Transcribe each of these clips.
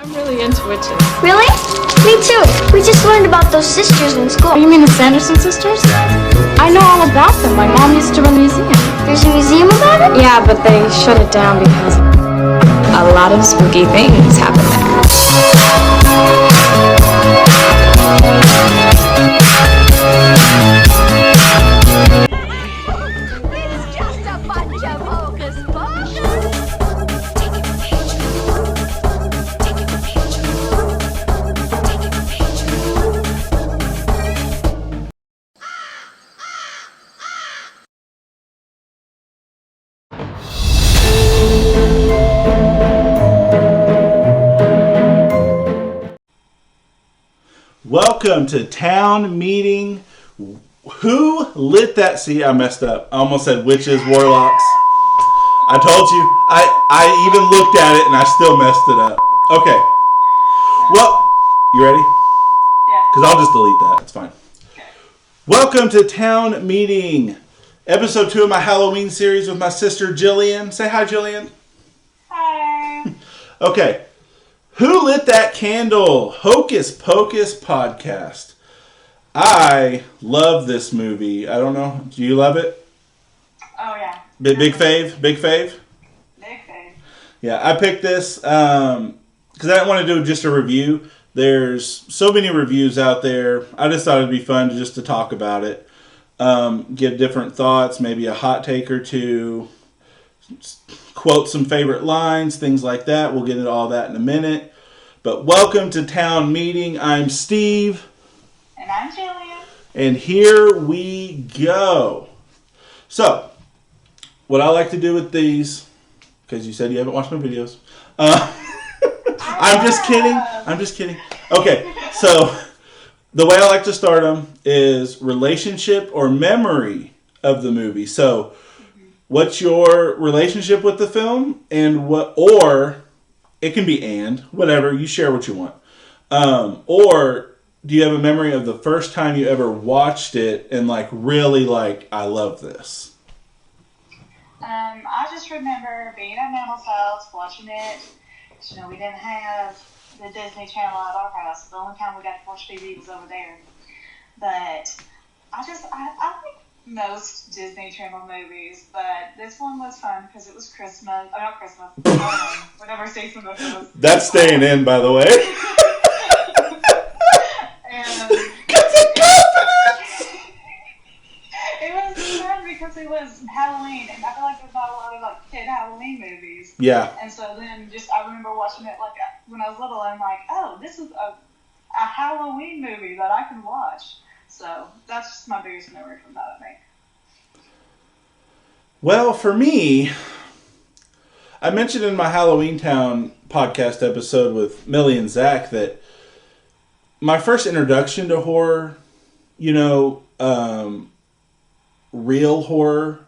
I'm really into witches. Really? Me too. We just learned about those sisters in school. Oh, you mean the Sanderson sisters? I know all about them. My mom used to run the museum. There's a museum about it? Yeah, but they shut it down because a lot of spooky things happen there. It's just a bunch of Hocus Pocus. Welcome to town meeting. Who lit that? See, I messed up. I almost said witches, warlocks. I told you. I even looked at it and I still messed it up. Okay. Well, you ready? Yeah. Because I'll just delete that. It's fine. Welcome to town meeting. Episode 2 of my Halloween series with my sister Jillian. Say hi, Jillian. Hi. Okay. Who lit that candle? Hocus Pocus podcast. I love this movie. I don't know. Do you love it? Oh, yeah. Big fave? Big fave? Big fave. Yeah, I picked this because I didn't want to do just a review. There's so many reviews out there. I just thought it'd be fun just to talk about it. Give different thoughts, maybe a hot take or two. Quote some favorite lines, things like that. We'll get into all that in a minute. But welcome to Town Meeting. I'm Steve. And I'm Jillian. And here we go. So, what I like to do with these, because you said you haven't watched my videos. I'm just kidding. Okay, so the way I like to start them is relationship or memory of the movie. So, what's your relationship with the film, and or it can be whatever, you share what you want. Or do you have a memory of the first time you ever watched it and really I love this? I just remember being at Mama's house watching it. We didn't have the Disney Channel at our house. The only time we got to watch TV was over there. But I think most Disney Channel movies, but this one was fun because it was Christmas. Oh, not Christmas. Whatever season this was. That's staying in, by the way. And it was fun because it was Halloween, and I feel like there's not a lot of kid Halloween movies. Yeah. And so then I remember watching it when I was little, and I'm like, oh, this is a Halloween movie that I can watch. So that's just my biggest memory from that, I think. Well, for me, I mentioned in my Halloween Town podcast episode with Millie and Zach that my first introduction to horror, real horror,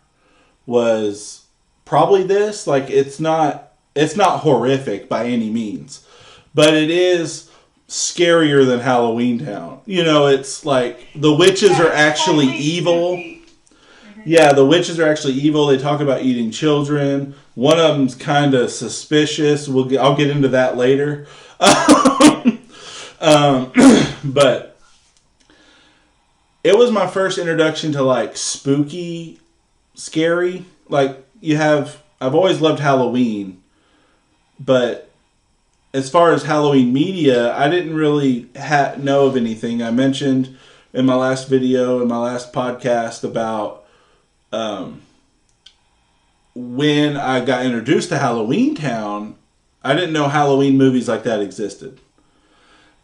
was probably this. It's not horrific by any means, but it is scarier than Halloween Town. It's the witches are actually evil. Mm-hmm. Yeah, the witches are actually evil. They talk about eating children. One of them's kind of suspicious. I'll get into that later. But it was my first introduction to spooky, scary. I've always loved Halloween, but as far as Halloween media, I didn't really know of anything. I mentioned in my last video, in my last podcast, about when I got introduced to Halloween Town, I didn't know Halloween movies like that existed.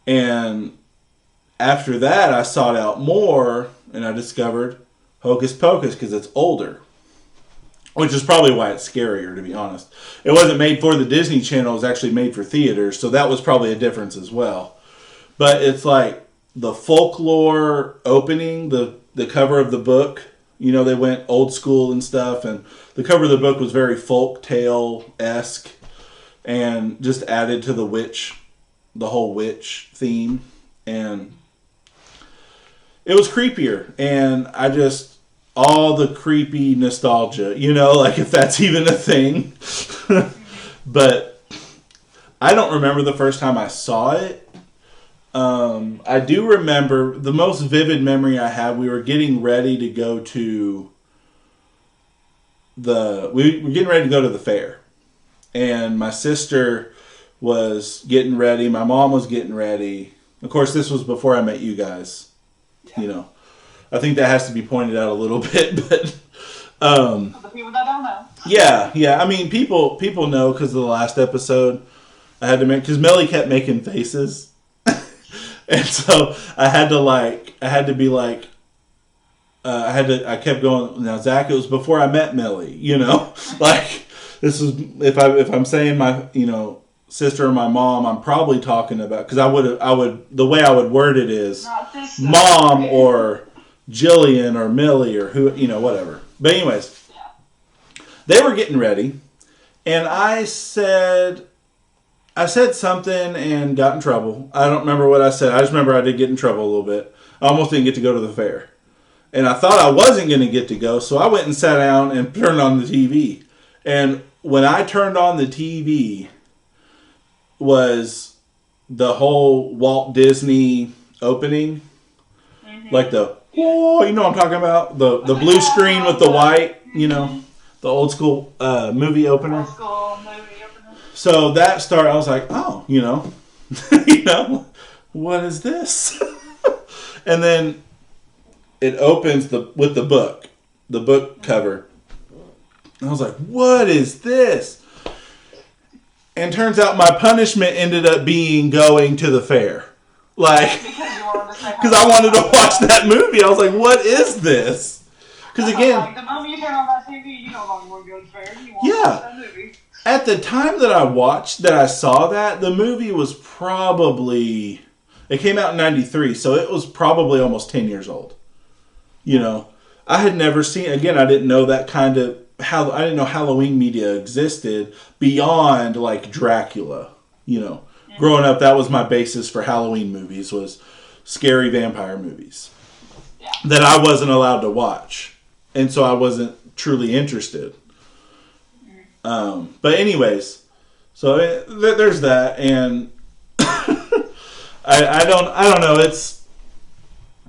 And after that, I sought out more, and I discovered Hocus Pocus because it's older. Which is probably why it's scarier, to be honest. It wasn't made for the Disney Channel. It was actually made for theaters, so that was probably a difference as well. But it's the folklore opening, the cover of the book. They went old school and stuff, and the cover of the book was very folk tale-esque and just added to the whole witch theme. And it was creepier, and all the creepy nostalgia, if that's even a thing. But I don't remember the first time I saw it. I do remember the most vivid memory I have. We were getting ready to go to we were getting ready to go to the fair, and my sister was getting ready. My mom was getting ready. Of course, this was before I met you guys. Yeah. You know, I think that has to be pointed out a little bit, but the people that don't know. Yeah. I mean, people know because of the last episode. I had to make because Millie kept making faces, and so I kept going. Now, Zach, it was before I met Millie. You know, like this is if I'm saying my sister or my mom, I'm probably talking about because I would the way I would word it is mom or Jillian or Millie or who whatever. But anyways, they were getting ready, and I said something and got in trouble. I don't remember what I said. I just remember I did get in trouble a little bit. I almost didn't get to go to the fair. And I thought I wasn't going to get to go, so I went and sat down and turned on the TV. And when I turned on the TV was the whole Walt Disney opening. Mm-hmm. Like the, oh, you know what I'm talking about? The blue screen with the white, the old school movie opener. Old school movie opener. So that started, I was like, oh, what is this? And then it opens with the book cover. I was like, what is this? And turns out my punishment ended up being going to the fair. Like, because I wanted to watch that movie. I was like, what is this? Because again, the moment you turn on that TV, you no longer want to go to the fair. You want to watch that movie. At the time that I saw that, the movie was probably, it came out in 93, so it was probably almost 10 years old. I had never seen, again, I didn't know that kind of, I didn't know Halloween media existed beyond like Dracula. Growing up, that was my basis for Halloween movies, was scary vampire movies that I wasn't allowed to watch. And so I wasn't truly interested. But anyways, so there's that. And I don't know. It's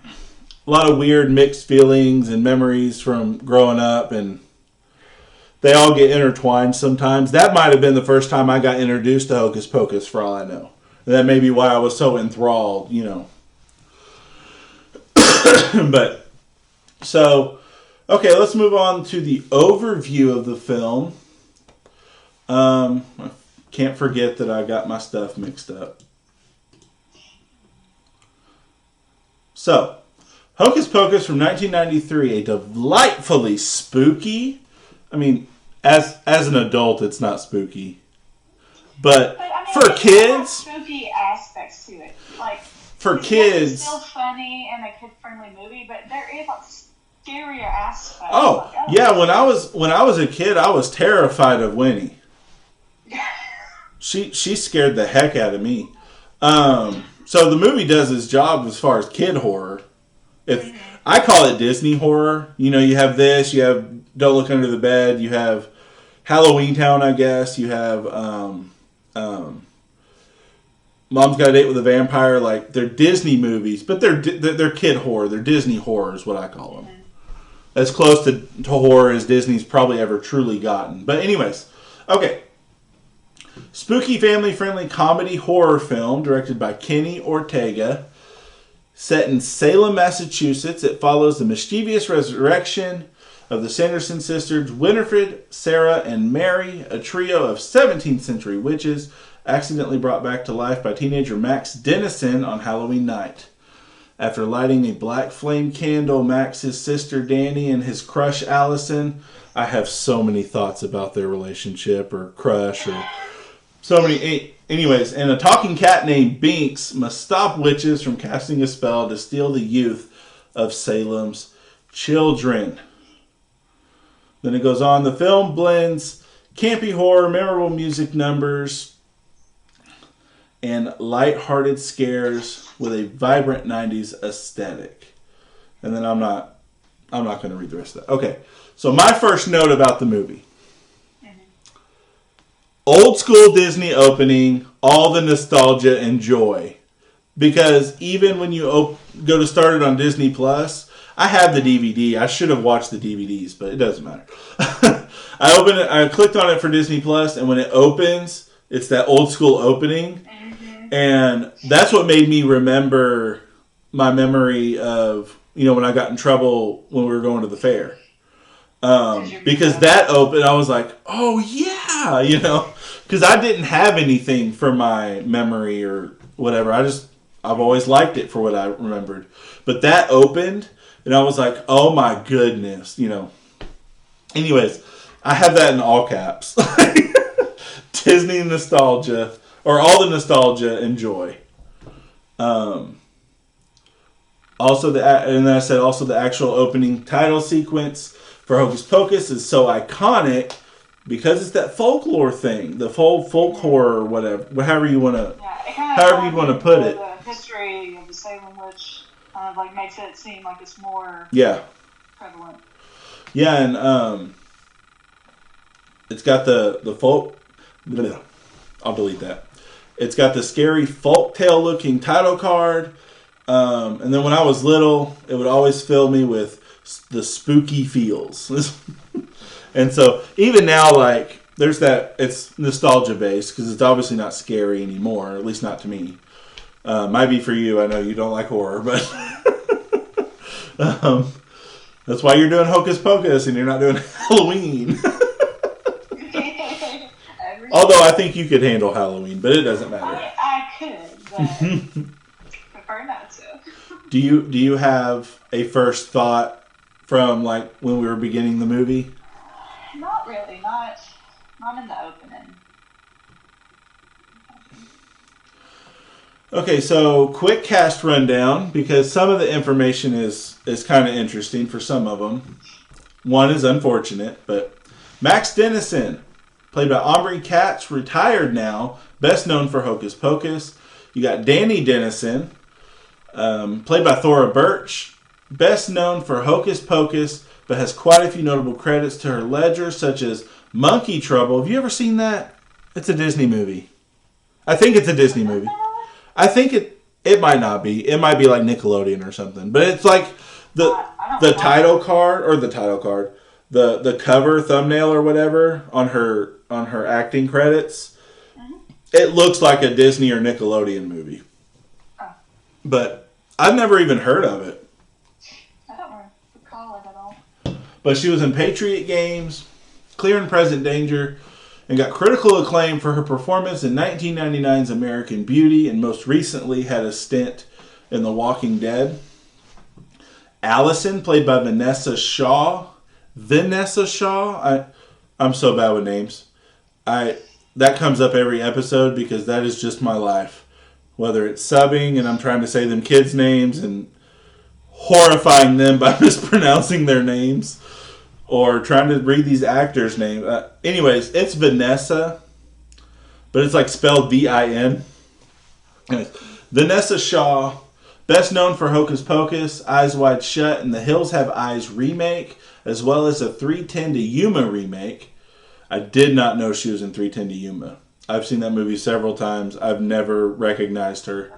a lot of weird mixed feelings and memories from growing up, and they all get intertwined sometimes. That might have been the first time I got introduced to Hocus Pocus, for all I know. And that may be why I was so enthralled, But, so, okay, let's move on to the overview of the film. I can't forget that I got my stuff mixed up. So, Hocus Pocus from 1993, a delightfully spooky, I mean, as an adult, it's not spooky. But for kids, spooky aspects to it. Like, for kids, it's still funny and a kid-friendly movie, but there is like scarier aspects. Oh, yeah. When I was a kid, I was terrified of Winnie. She scared the heck out of me. So the movie does its job as far as kid horror. If I call it Disney horror, you have this, you have Don't Look Under the Bed, you have Halloween Town, I guess, you have Mom's Got a Date with a Vampire. Like, they're Disney movies, but they're kid horror. They're Disney horror is what I call them. As close to horror as Disney's probably ever truly gotten. But anyways, okay. Spooky family-friendly comedy horror film directed by Kenny Ortega. Set in Salem, Massachusetts, it follows the mischievous resurrection of the Sanderson sisters, Winifred, Sarah, and Mary, a trio of 17th century witches accidentally brought back to life by teenager Max Dennison on Halloween night. After lighting a black flame candle, Max, his sister Danny, and his crush Allison, I have so many thoughts about their relationship or crush or so many. Anyways, and a talking cat named Binks must stop witches from casting a spell to steal the youth of Salem's children. Then it goes on. The film blends campy horror, memorable music numbers, and light-hearted scares with a vibrant 90s aesthetic. And then I'm not going to read the rest of that. Okay, so my first note about the movie. old school Disney opening, all the nostalgia and joy. Because even when you go to start it on Disney Plus, I have the DVD. I should have watched the DVDs, but it doesn't matter. I opened it. I clicked on it for Disney Plus, and when it opens, it's that old school opening, and that's what made me remember my memory of when I got in trouble when we were going to the fair. Because that opened, I was like, oh yeah, because I didn't have anything for my memory or whatever. I've always liked it for what I remembered. But that opened, and I was like, oh my goodness, Anyways, I have that in all caps. Disney nostalgia, or all the nostalgia and joy. Also, and then I said also the actual opening title sequence for Hocus Pocus is so iconic because it's that folklore thing, the folk horror or whatever, however you want to, however you want to put it. The history of the Salem witch makes it seem like it's more prevalent. Yeah, and it's got the folk. I'll delete that. It's got the scary folktale looking title card. And then when I was little, it would always fill me with the spooky feels. And so even now, there's that, it's nostalgia based because it's obviously not scary anymore, at least not to me. Might be for you. I know you don't like horror, but that's why you're doing Hocus Pocus and you're not doing Halloween. Although I think you could handle Halloween, but it doesn't matter. I could, but prefer not to. Do you have a first thought from when we were beginning the movie? Not really. Not in the opening. Okay, so quick cast rundown because some of the information is kind of interesting for some of them. One is unfortunate, but Max Dennison, played by Omri Katz, retired now, best known for Hocus Pocus. You got Danny Dennison, played by Thora Birch, best known for Hocus Pocus, but has quite a few notable credits to her ledger, such as Monkey Trouble. Have you ever seen that? It's a Disney movie. I think it's a Disney movie. I think it might not be. It might be like Nickelodeon or something. But it's like the title card, the cover thumbnail or whatever on her acting credits. Mm-hmm. It looks like a Disney or Nickelodeon movie. Oh. But I've never even heard of it. I don't recall it at all. But she was in Patriot Games, Clear and Present Danger, and got critical acclaim for her performance in 1999's American Beauty, and most recently had a stint in The Walking Dead. Allison, played by Vanessa Shaw. I'm so bad with names. That comes up every episode because that is just my life. Whether it's subbing and I'm trying to say them kids' names and horrifying them by mispronouncing their names, or trying to read these actors' names. Anyways, it's Vanessa, but it's spelled V-I-N. Anyways, Vanessa Shaw, best known for Hocus Pocus, Eyes Wide Shut, and The Hills Have Eyes remake, as well as a 3:10 to Yuma remake. I did not know she was in 3:10 to Yuma. I've seen that movie several times. I've never recognized her.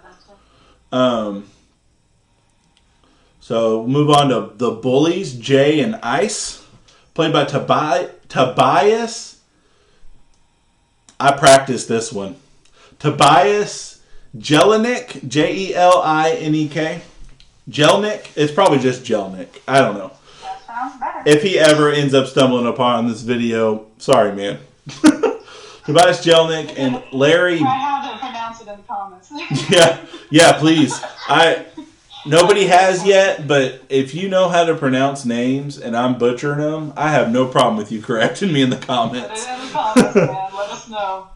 So move on to the bullies, Jay and Ice, played by Tobias. I practiced this one. Tobias Jelinek, Jelinek. Jelnik. It's probably just Jelnik. I don't know. That sounds better. If he ever ends up stumbling upon this video, sorry, man. Tobias Jelnik and Larry. Try how to pronounce it in the comments. yeah, please. Nobody has yet, but if you know how to pronounce names and I'm butchering them, I have no problem with you correcting me in the comments. Put it in the comments, man. Let us know.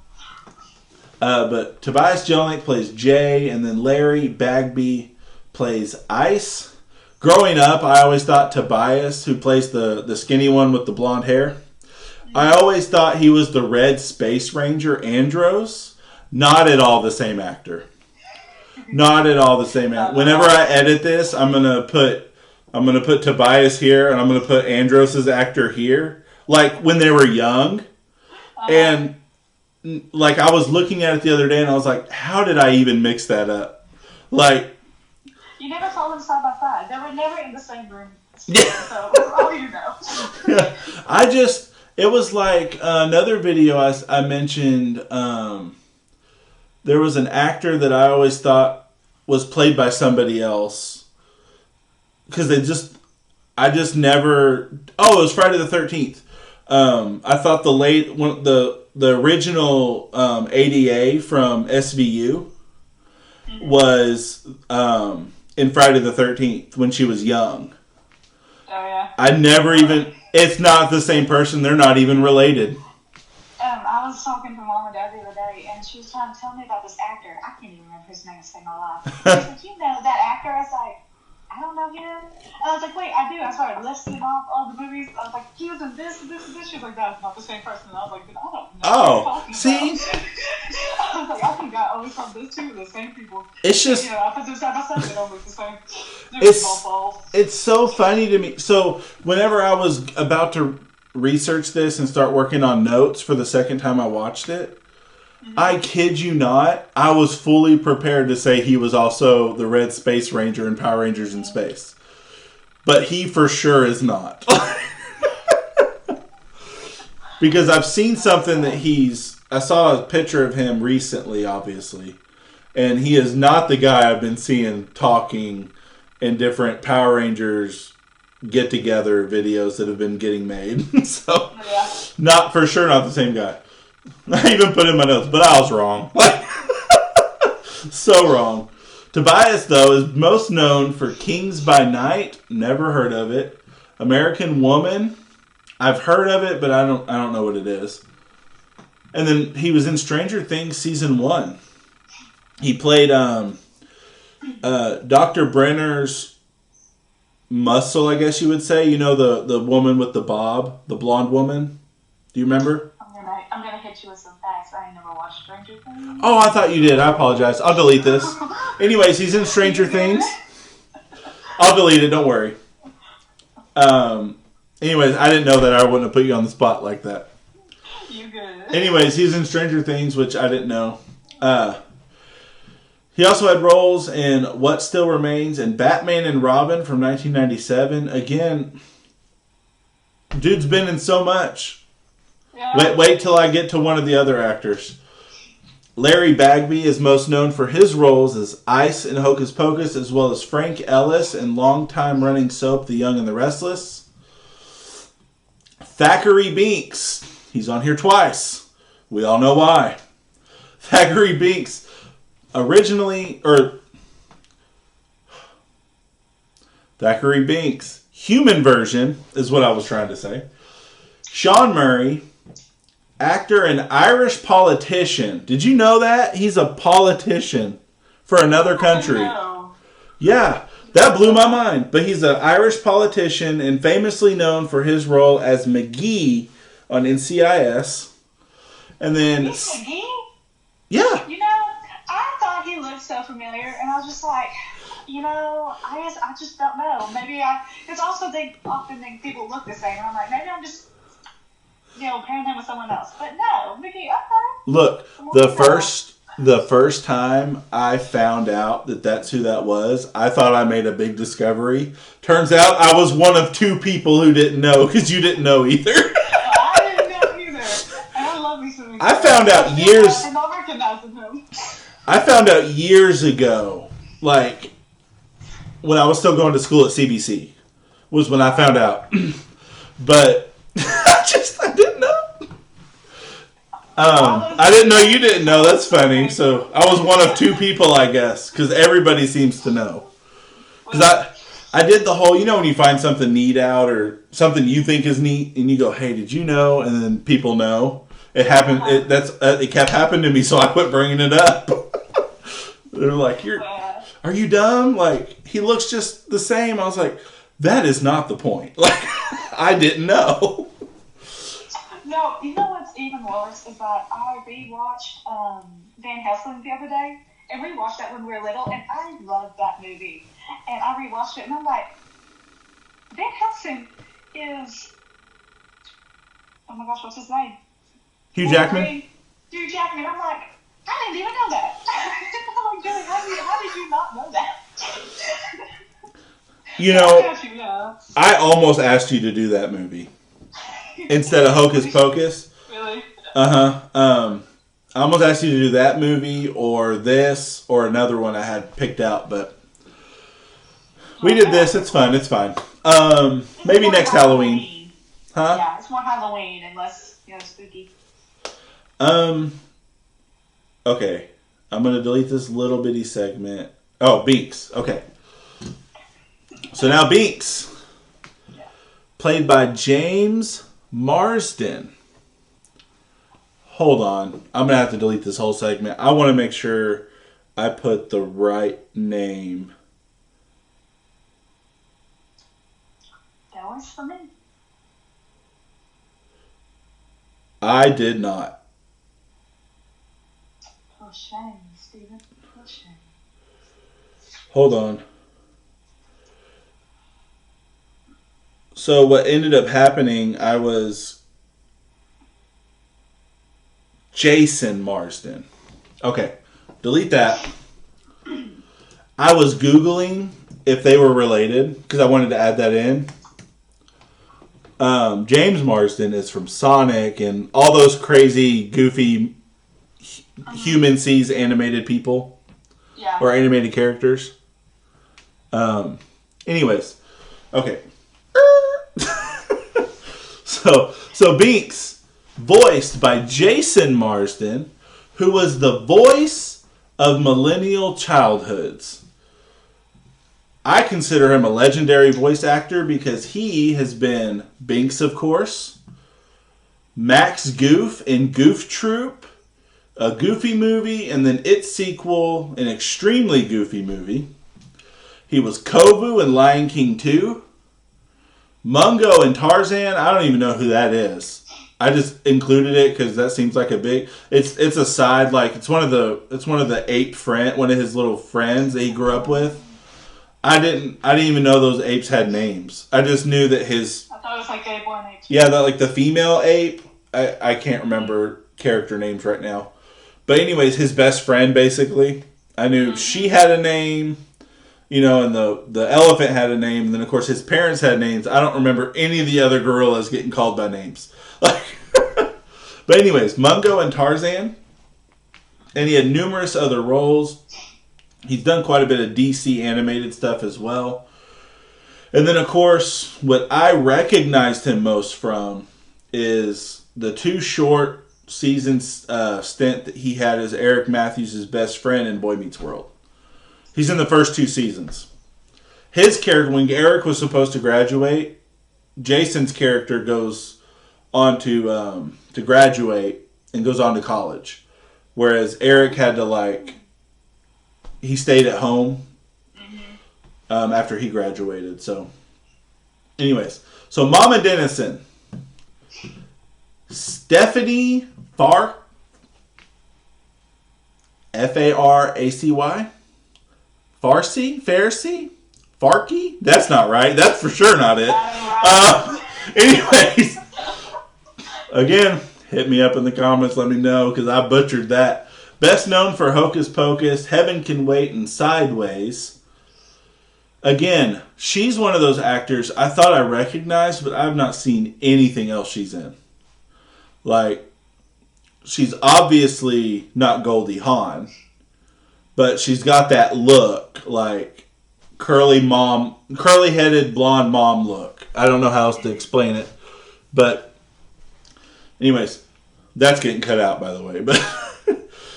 But Tobias Jelnik plays Jay, and then Larry Bagby plays Ice. Growing up, I always thought Tobias, who plays the skinny one with the blonde hair, I always thought he was the Red Space Ranger Andros. Not at all the same actor. Not at all the same actor. Whenever I edit this, I'm gonna put Tobias here, and I'm gonna put Andros' actor here, like when they were young, and like, I was looking at it the other day and I was like, how did I even mix that up? Like, You never saw them side by side. They were never in the same room. Yeah. So that's all you know. It was like another video I mentioned. There was an actor that I always thought was played by somebody else. Because I just never. Oh, it was Friday the 13th. I thought the original ADA from SVU was in Friday the 13th when she was young. Oh, yeah. I never even... It's not the same person. They're not even related. I was talking to Mom and Dad the other day, and she was trying to tell me about this actor. I can't even remember his name to save my life. She was like, you know that actor? I was like, I don't know him. And I was like, wait, I do. I started listing off all the movies. I was like, he was in this and this and this. She was like, that's not the same person. And I was like, but I don't know what you're talking see? about. I was like, I think I always thought those two were the same people. It's just... You know, I put them side by side, they don't look the same. It's so funny to me. So whenever I was about to research this and start working on notes for the second time I watched it, I kid you not, I was fully prepared to say he was also the Red Space Ranger in Power Rangers in Space. But he for sure is not. Because I've seen something that I saw a picture of him recently, obviously. And he is not the guy I've been seeing talking in different Power Rangers get-together videos that have been getting made. So, not for sure not the same guy. I even put in my notes, but I was wrong. So wrong. Tobias, though, is most known for Kings by Night. Never heard of it. American Woman. I've heard of it, but I don't know what it is. And then he was in Stranger Things Season 1. He played Dr. Brenner's muscle, I guess you would say. You know, the woman with the bob, the blonde woman. Do you remember? I'm gonna hit you with some facts. I ain't never watched Stranger Things. Oh, I thought you did. I apologize. I'll delete this. Anyways, he's in Stranger Things. I'll delete it. Don't worry. Anyways, I didn't know that. I wouldn't have put you on the spot like that. You good. Anyways, he's in Stranger Things, which I didn't know. He also had roles in What Still Remains and Batman and Robin from 1997. Again, dude's been in so much. Yeah. Wait till I get to one of the other actors. Larry Bagby is most known for his roles as Ice in Hocus Pocus, as well as Frank Ellis in long-time running soap The Young and the Restless. Thackeray Binks. He's on here twice. We all know why. Thackeray Binks Thackeray Binks, human version, is what I was trying to say. Sean Murray, actor and Irish politician. Did you know that? He's a politician for another country. No. Yeah, that blew my mind. But he's an Irish politician and famously known for his role as McGee on NCIS. And then... He's McGee? Yeah. You know, I thought he looked so familiar, and I was just like, you know, I just don't know. Maybe it's also they often think people look the same, and I'm like, maybe I'm just, pairing him with someone else. But no, McGee, okay. Look, the first time I found out that that's who that was, I thought I made a big discovery. Turns out I was one of two people who didn't know, because you didn't know either. I didn't know either. And I love me some McGee. I found out years... I'm not recognizing him. I found out years ago, like, when I was still going to school at CBC, was when I found out. But, I didn't know. I didn't know you didn't know. That's funny. So, I was one of two people, I guess, because everybody seems to know. Because I did the whole, when you find something neat out or something you think is neat, and you go, hey, did you know? And then people know. It happened. It kept happening to me, so I quit bringing it up. They're like, are you dumb? Like, he looks just the same. I was like, that is not the point. Like, I didn't know. No, you know what's even worse is that I rewatched Van Helsing the other day, and we watched that when we were little, and I loved that movie. And I rewatched it, and I'm like, Van Helsing is, oh my gosh, what's his name? Hugh Jackman? Hugh Jackman. I'm like, I didn't even know that. I'm like, Julie, how did you not know that? You know, I almost asked you to do that movie instead of Hocus Pocus. Really? I almost asked you to do that movie or this or another one I had picked out, but we did this. It's fun. It's fine. Maybe next Halloween. Huh? Yeah, it's more Halloween and less, spooky. Okay. I'm going to delete this little bitty segment. Oh, Binks. Okay. So now Binks. Played by James Marsden. Hold on. I'm going to have to delete this whole segment. I want to make sure I put the right name. That works for me. I did not. Oh, shame, Stephen. Oh, shame. Hold on. So what ended up happening, I was Jason Marsden. Okay, delete that. I was Googling if they were related because I wanted to add that in. James Marsden is from Sonic and all those crazy, goofy, human sees animated people. Yeah. Or animated characters. Anyways. Okay. So Binks, voiced by Jason Marsden, who was the voice of millennial childhoods. I consider him a legendary voice actor because he has been Binks, of course, Max Goof in Goof Troop, a Goofy movie, and then its sequel, an extremely goofy movie. He was Kovu in Lion King 2. Mungo and Tarzan, I don't even know who that is. I just included it because that seems like a big. It's a side, like it's one of the ape friend, one of his little friends that he grew up with. I didn't even know those apes had names. I just knew that his. I thought it was like Ape 1, Ape 2. Yeah, like the female ape. I can't remember character names right now, but anyways, his best friend basically. I knew she had a name. And the elephant had a name. And then, of course, his parents had names. I don't remember any of the other gorillas getting called by names. But anyways, Mungo and Tarzan. And he had numerous other roles. He's done quite a bit of DC animated stuff as well. And then, of course, what I recognized him most from is the 2 short seasons stint that he had as Eric Matthews' best friend in Boy Meets World. He's in the first 2 seasons. His character, when Eric was supposed to graduate, Jason's character goes on to graduate and goes on to college. Whereas Eric had to, he stayed at home after he graduated. So, anyways. So, Mama Dennison. Stephanie Farcy? F-A-R-A-C-Y? Farky? That's not right. That's for sure not it. Anyways, again, hit me up in the comments. Let me know because I butchered that. Best known for Hocus Pocus, Heaven Can Wait, and Sideways. Again, she's one of those actors I thought I recognized, but I've not seen anything else she's in. She's obviously not Goldie Hawn. But she's got that look, like curly-headed blonde mom look. I don't know how else to explain it. But, anyways, that's getting cut out, by the way. But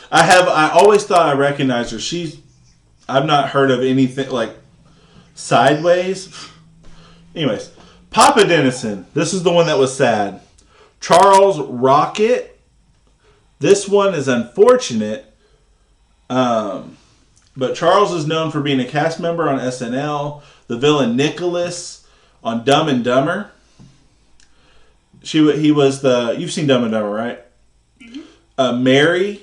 I always thought I recognized her. I've not heard of anything like Sideways. Anyways, Papa Dennison. This is the one that was sad. Charles Rocket. This one is unfortunate. But Charles is known for being a cast member on SNL, the villain Nicholas on Dumb and Dumber. He was you've seen Dumb and Dumber, right? Mm-hmm. Mary.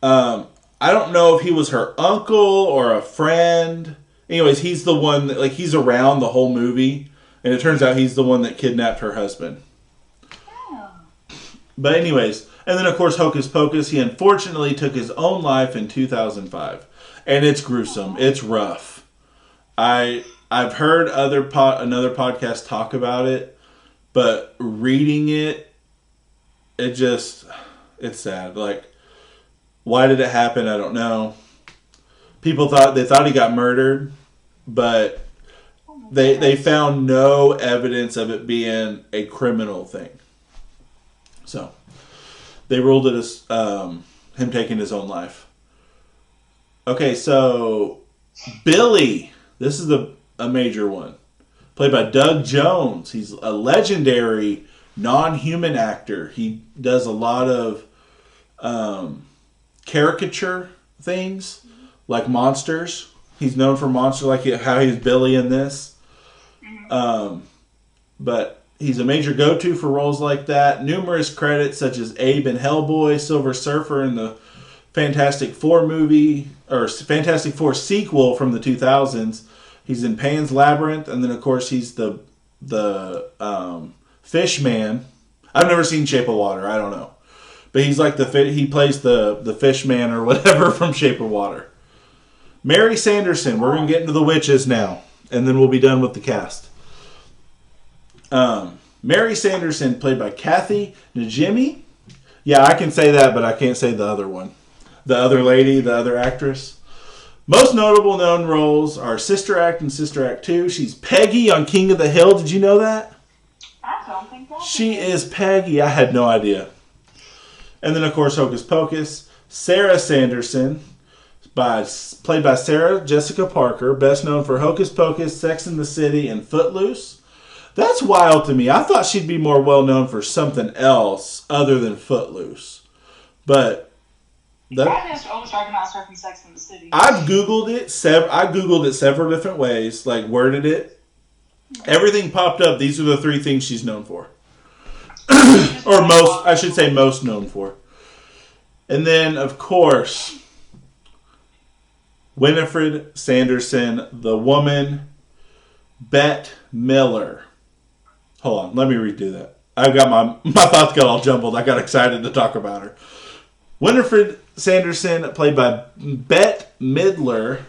I don't know if he was her uncle or a friend. Anyways, he's the one that he's around the whole movie, and it turns out he's the one that kidnapped her husband. Oh. But anyways. And then, of course, Hocus Pocus. He unfortunately took his own life in 2005. And it's gruesome. It's rough. I've heard another podcast talk about it, but reading it, it's sad. Like, why did it happen? I don't know. People thought he got murdered, but they found no evidence of it being a criminal thing. So they ruled it as him taking his own life. Okay, so Billy, this is a major one, played by Doug Jones. He's a legendary non-human actor. He does a lot of caricature things, like monsters. He's known for monsters, like how he's Billy in this. But he's a major go-to for roles like that. Numerous credits, such as Abe in Hellboy, Silver Surfer in the Fantastic Four movie, or Fantastic Four sequel from the 2000s. He's in Pan's Labyrinth, and then of course he's the Fish Man. I've never seen Shape of Water. I don't know, but he's like he plays the Fish Man or whatever from Shape of Water. Mary Sanderson. We're gonna get into the witches now, and then we'll be done with the cast. Mary Sanderson, played by Kathy Najimy. Yeah, I can say that, but I can't say the other one. The other lady, the other actress. Most notable known roles are Sister Act and Sister Act 2. She's Peggy on King of the Hill. Did you know that? I don't think that. She is Peggy. I had no idea. And then, of course, Hocus Pocus. Sarah Sanderson, played by Sarah Jessica Parker, best known for Hocus Pocus, Sex and the City, and Footloose. That's wild to me. I thought she'd be more well known for something else other than Footloose. But I just always recognize her from Sex and the City. I've Googled it. I Googled it several different ways, like worded it. Everything popped up. These are the three things she's known for. Or most, I should say most known for. And then, of course, Winifred Sanderson, the woman, Bette Miller. Hold on, let me redo that. I've got my thoughts got all jumbled. I got excited to talk about her. Winifred Sanderson, played by Bette Midler,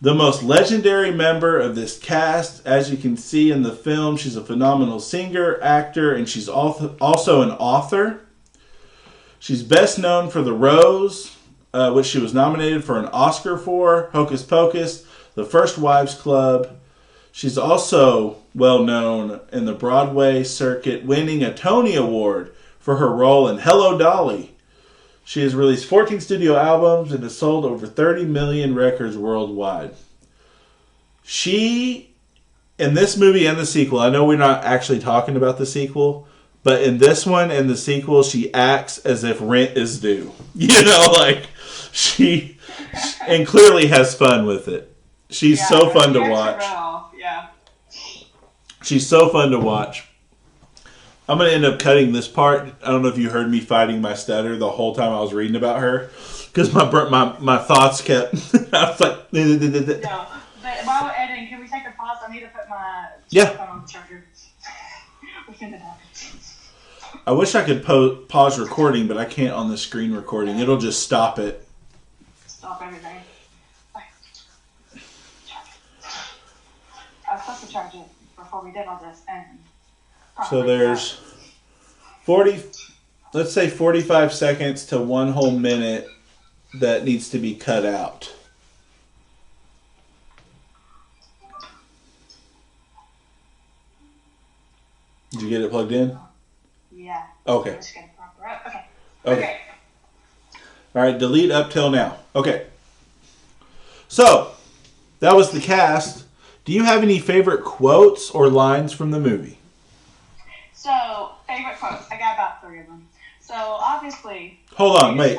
the most legendary member of this cast. As you can see in the film, she's a phenomenal singer, actor, and she's also an author. She's best known for The Rose, which she was nominated for an Oscar for, Hocus Pocus, The First Wives Club. She's also well known in the Broadway circuit, winning a Tony Award for her role in Hello, Dolly. She has released 14 studio albums and has sold over 30 million records worldwide. She, in this movie and the sequel, I know we're not actually talking about the sequel, but in this one and the sequel, she acts as if rent is due. You know, like, she, and clearly has fun with it. She's so fun to watch. Yeah. She's so fun to watch. I'm going to end up cutting this part. I don't know if you heard me fighting my stutter the whole time I was reading about her. Because my thoughts kept... I was like... No, but while we're editing, can we take a pause? I need to put my phone on the charger. We can do that. I wish I could pause recording, but I can't on the screen recording. It'll just stop it. Stop everything. I was supposed to charge it before we did all this, and... So there's 45 seconds to 1 whole minute that needs to be cut out. Did you get it plugged in? Yeah. Okay. I'm just gonna prop her up. Okay. Okay. All right, delete up till now. Okay. So, that was the cast. Do you have any favorite quotes or lines from the movie? So, favorite quotes. I got about 3 of them. So, obviously... Hold on, wait.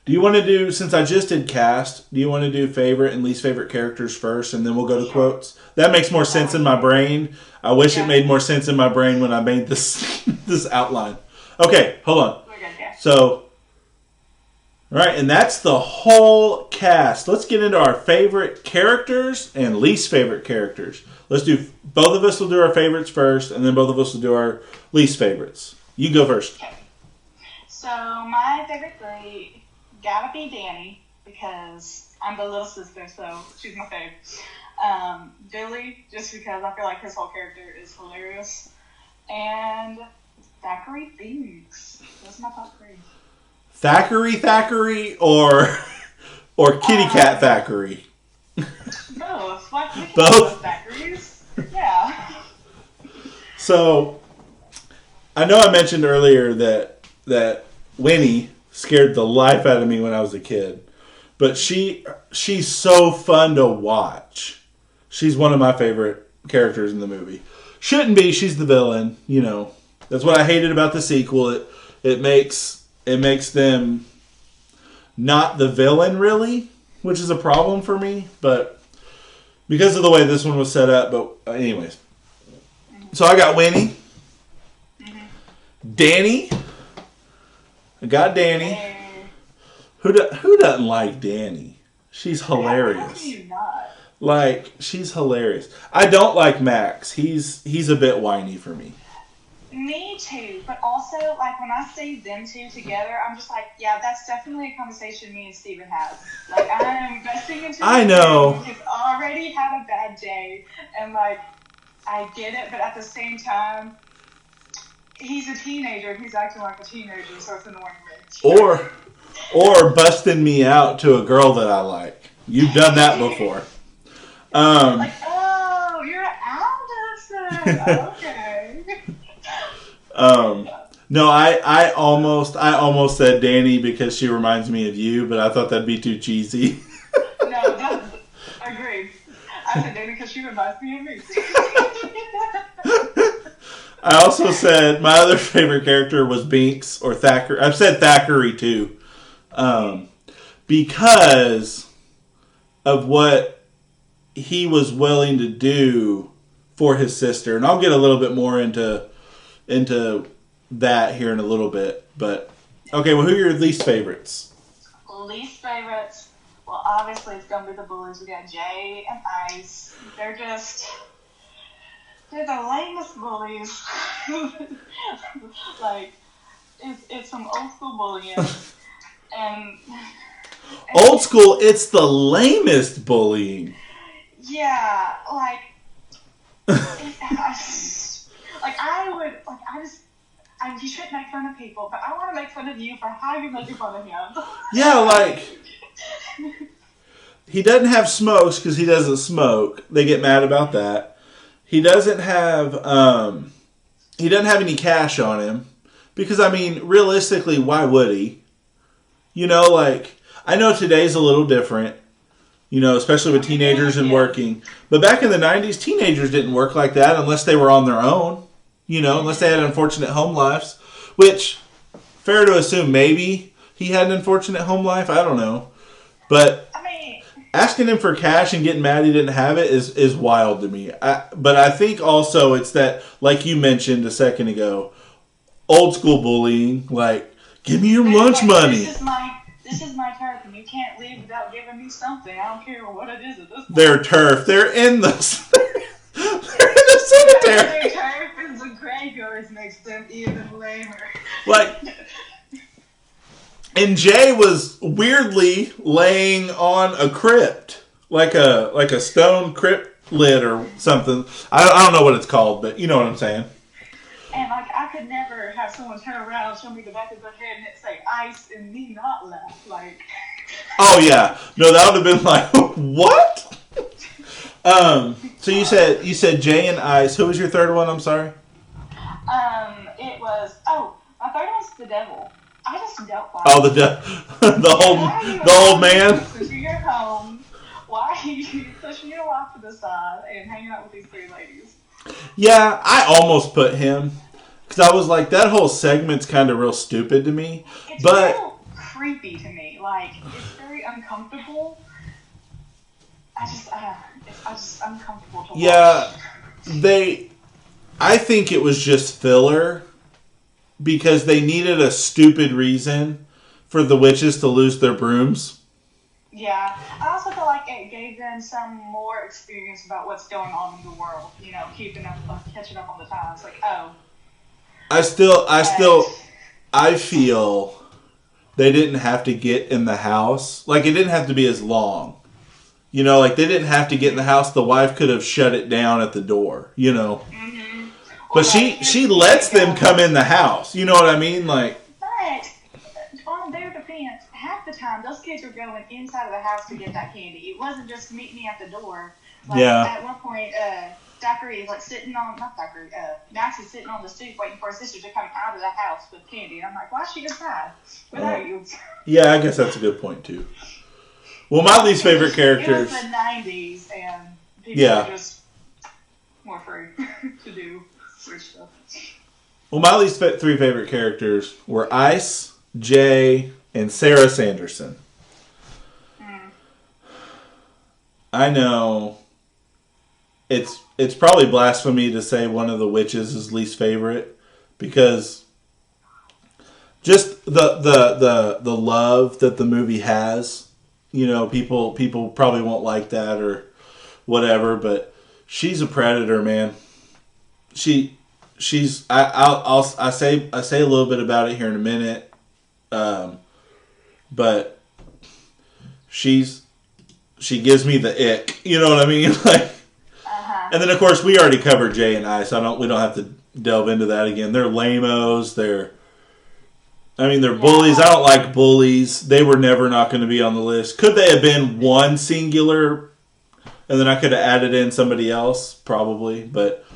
Do you want to do, since I just did cast, do you want to do favorite and least favorite characters first, and then we'll go to quotes? That makes more sense in my brain. I wish it made more sense in my brain when I made this this outline. Okay, hold on. We're good, yeah. So, all right, and that's the whole cast. Let's get into our favorite characters and least favorite characters. Let's do, both of us will do our favorites first, and then both of us will do our least favorites. You go first. Okay. So my favorite three gotta be Danny because I'm the little sister, so she's my fave. Billy, just because I feel like his whole character is hilarious, and Thackeray Phoenix. Those are my top three. Thackeray, or Kitty Cat Thackeray. Both. Like we can Both? Thackeray's. Yeah. So, I know I mentioned earlier that Winnie scared the life out of me when I was a kid. But she's so fun to watch. She's one of my favorite characters in the movie. Shouldn't be. She's the villain. You know, that's what I hated about the sequel. It makes them not the villain really, which is a problem for me. But because of the way this one was set up. But anyways, so I got Winnie, Danny. I got Danny. Who doesn't like Danny? She's hilarious. How do you not? Like, she's hilarious. I don't like Max. He's a bit whiny for me. Me too, but also, like, when I see them two together, I'm just like, yeah, that's definitely a conversation me and Steven have. Like, I'm investing into I know. He's already had a bad day, and, like, I get it, but at the same time, he's a teenager, and he's acting like a teenager, so it's annoying me. Or busting me out to a girl that I like. You've done that before. Like, oh, you're Anderson. Okay. No, I almost said Danny because she reminds me of you, but I thought that'd be too cheesy. No, that's agreed. I said Danny because she reminds me of me. I also said my other favorite character was Binks or Thackeray. I've said Thackeray too. Because of what he was willing to do for his sister. And I'll get a little bit more into that here in a little bit. But, okay, well, who are your least favorites? Least favorites? Well, obviously it's going to be the bullies. We got Jay and Ice. They're the lamest bullies. Like, it's some old school bullying. And Old school, it's the lamest bullying. Yeah, like, you shouldn't make fun of people, but I want to make fun of you for how you're making fun of him. Yeah, like, he doesn't have smokes because he doesn't smoke. They get mad about that. He doesn't have any cash on him because, I mean, realistically, why would he? You know, like, I know today's a little different, you know, especially with teenagers and working. But back in the 90s, teenagers didn't work like that unless they were on their own, you know, unless they had unfortunate home lives, which, fair to assume, maybe he had an unfortunate home life. I don't know. But asking him for cash and getting mad he didn't have it is wild to me. But I think also it's that, like you mentioned a second ago, old school bullying, like, give me your lunch money. This is my turf, and you can't leave without giving me something. I don't care what it is at this point. Their turf. They're in the cemetery. Their turf and the graveyards makes them even lamer. Like, and Jay was weirdly laying on a crypt, like a stone crypt lid or something. I don't know what it's called, but you know what I'm saying. And, like, I could never have someone turn around and show me the back of their head and it say Ice and me not laugh. Like, oh, yeah. No, that would have been like, what? So you said Jay and Ice. Who was your third one? I'm sorry. It was, my third one's the devil. I just don't like Oh, the old man? To your home, why are you pushing your wife to the side and hanging out with these three ladies? Yeah, I almost put him because I was like, that whole segment's kind of real stupid to me. It's but real creepy to me. Like, it's very uncomfortable. It's just uncomfortable to watch. Yeah, I think it was just filler because they needed a stupid reason for the witches to lose their brooms. Yeah, I also feel like it gave them some more experience about what's going on in the world. You know, catching up on the times. Like, I feel they didn't have to get in the house. Like, it didn't have to be as long. You know, like, they didn't have to get in the house. The wife could have shut it down at the door, you know. Mm-hmm. But she lets them come in the house. You know what I mean? Like, but on their defense, half the time those kids were going inside of the house to get that candy. It wasn't just meet me at the door. Like, at one point, Zachary is like sitting on, not Zachary, Max is sitting on the stoop waiting for his sister to come out of the house with candy. And I'm like, why is she inside without you? Yeah, I guess that's a good point too. Well, my least favorite characters. It was the 90s, and people were just more free to do weird stuff. Well, my least three favorite characters were Ice, Jay, and Sarah Sanderson. I know it's probably blasphemy to say one of the witches is least favorite, because just the love that the movie has, you know, people probably won't like that or whatever, but she's a predator, man. She's I say a little bit about it here in a minute, but she gives me the ick. You know what I mean? Like, and then of course we already covered Jay and Ice. We don't have to delve into that again. They're lame-os. They're bullies. I don't like bullies. They were never not going to be on the list. Could they have been one singular, and then I could have added in somebody else? Probably, but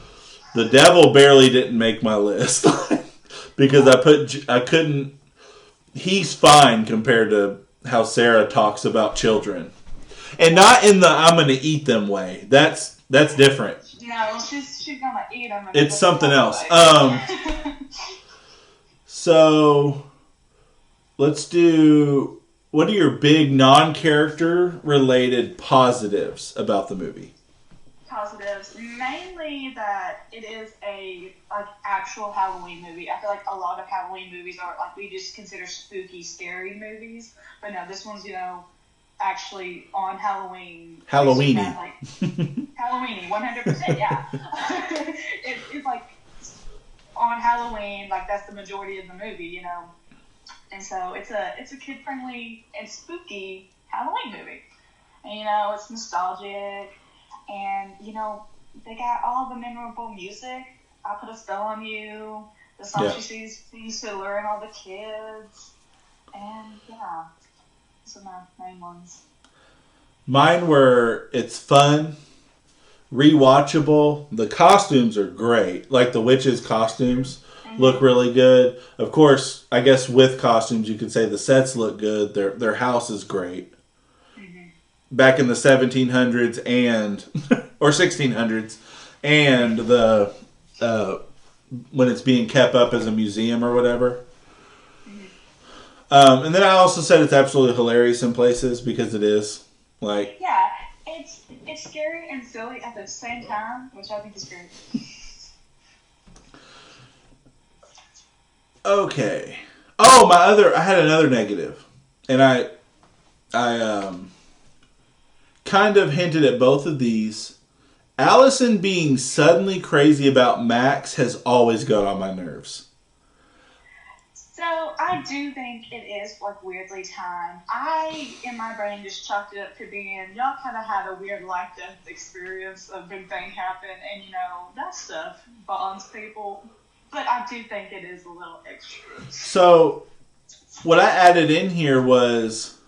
the devil barely didn't make my list because I couldn't. He's fine compared to how Sarah talks about children, and not in the "I'm going to eat them" way. That's different. No, she's gonna eat them. It's something else. So let's do. What are your big non-character related positives about the movie? Positives, mainly that it is a actual Halloween movie. I feel like a lot of Halloween movies are like we just consider spooky, scary movies, but no, this one's actually on Halloween. Halloweeny. Halloweeny, 100%. Yeah, it's like on Halloween, like that's the majority of the movie, and so it's a kid friendly and spooky Halloween movie, and it's nostalgic. And, they got all the memorable music. I Put a Spell on You. The song she sings to lure in all the kids. And, yeah. Those are my main ones. Mine were, it's fun, rewatchable. The costumes are great. Like the witches' costumes look really good. Of course, I guess with costumes you could say the sets look good. Their house is great. Back in the 1700s and or 1600s, and the when it's being kept up as a museum or whatever. And then I also said it's absolutely hilarious in places because it is. Like, yeah, it's scary and silly at the same time, which I think is great. Okay. Oh, I had another negative, and I kind of hinted at both of these. Allison being suddenly crazy about Max has always got on my nerves. So I do think it is weirdly timed. I, in my brain, just chalked it up to being y'all kind of had a weird life-death experience. A big thing happened, and that stuff bonds people. But I do think it is a little extra. So what I added in here was,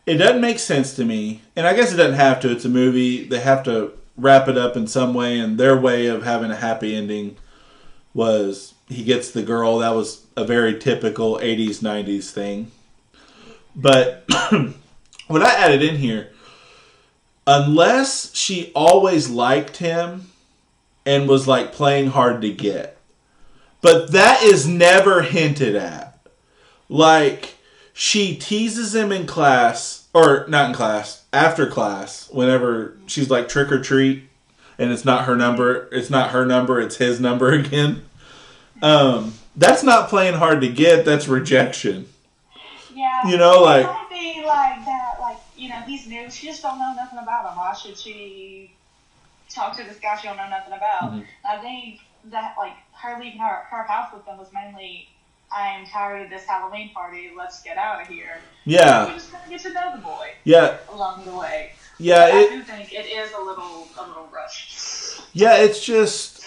it doesn't make sense to me, and I guess it doesn't have to. It's a movie. They have to wrap it up in some way, and their way of having a happy ending was he gets the girl. That was a very typical 80s, 90s thing. But what I added in here, unless she always liked him and was playing hard to get. But that is never hinted at. She teases him in class, or not in class, after class, whenever she's trick or treat, and it's not her number, it's his number again. That's not playing hard to get, that's rejection. Yeah. It might be that, he's new, she just don't know nothing about him. Why should she talk to this guy she don't know nothing about? I think that, like, her leaving her house with them was mainly, I am tired of this Halloween party, let's get out of here. Yeah. You just kind of get to know the boy. Yeah. Along the way. Yeah. I do think it is a little rushed. Yeah, it's just,